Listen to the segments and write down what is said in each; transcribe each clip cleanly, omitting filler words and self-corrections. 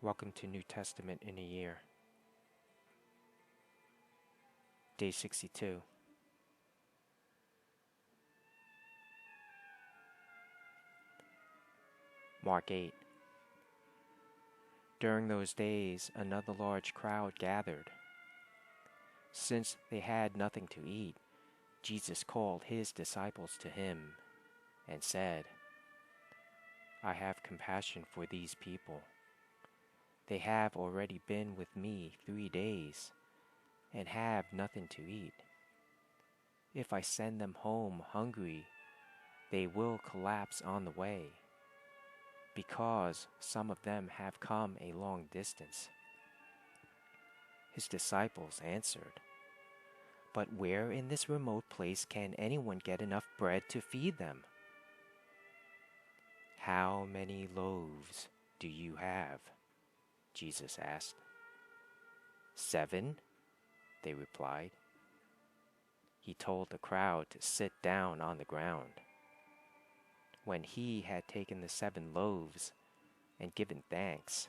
Welcome to New Testament in a Year. Day 62. Mark 8. During those days, another large crowd gathered. Since they had nothing to eat, Jesus called his disciples to him and said, "I have compassion for these people. They have already been with me 3 days and have nothing to eat. If I send them home hungry, they will collapse on the way, because some of them have come a long distance." His disciples answered, "But where in this remote place can anyone get enough bread to feed them?" "How many loaves do you have?" Jesus asked. "7," they replied. He told the crowd to sit down on the ground. When he had taken the 7 loaves and given thanks,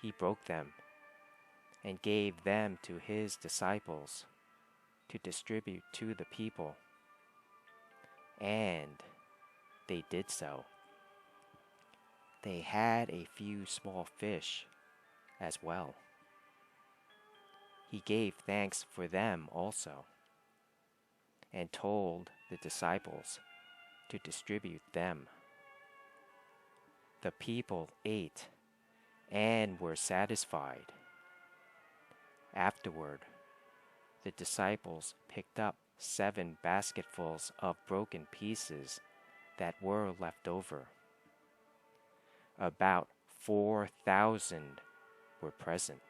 he broke them and gave them to his disciples to distribute to the people. And they did so. They had a few small fish as well. He gave thanks for them also, and told the disciples to distribute them. The people ate and were satisfied. Afterward, the disciples picked up 7 basketfuls of broken pieces that were left over. About 4,000 were present.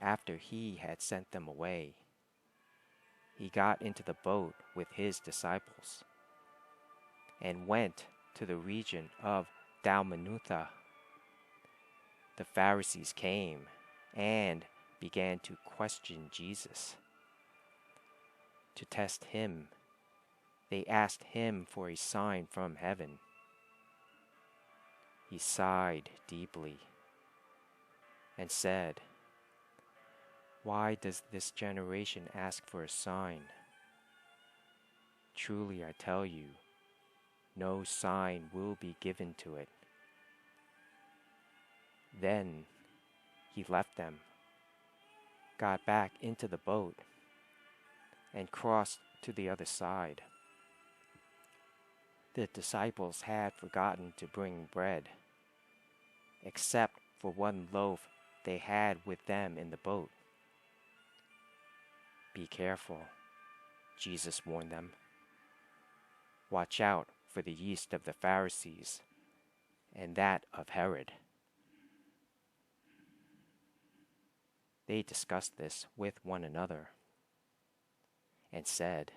After he had sent them away, he got into the boat with his disciples and went to the region of Dalmanutha. The Pharisees came and began to question Jesus. To test him, they asked him for a sign from heaven. He sighed deeply and said, "Why does this generation ask for a sign? Truly I tell you, no sign will be given to it." Then he left them, got back into the boat, and crossed to the other side. The disciples had forgotten to bring bread, except for 1 loaf they had with them in the boat. "Be careful," Jesus warned them. "Watch out for the yeast of the Pharisees and that of Herod." They discussed this with one another and said,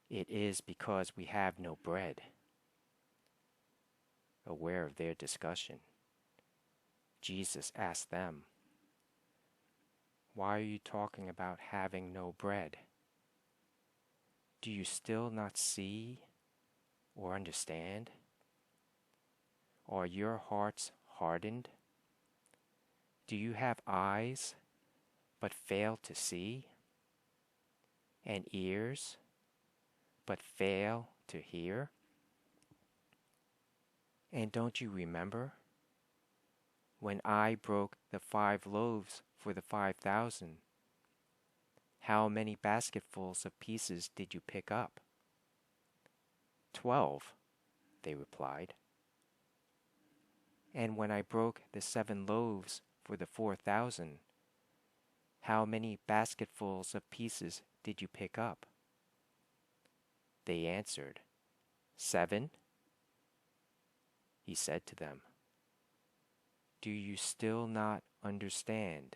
"It is because we have no bread." Aware of their discussion, Jesus asked them, "Why are you talking about having no bread? Do you still not see or understand? Are your hearts hardened? Do you have eyes but fail to see, and ears but fail to hear? And don't you remember when I broke the 5 loaves for the 5,000? How many basketfuls of pieces did you pick up?" 12, they replied. "And when I broke the 7 loaves for the 4,000, how many basketfuls of pieces did you pick up?" They answered, 7. He said to them, "Do you still not understand?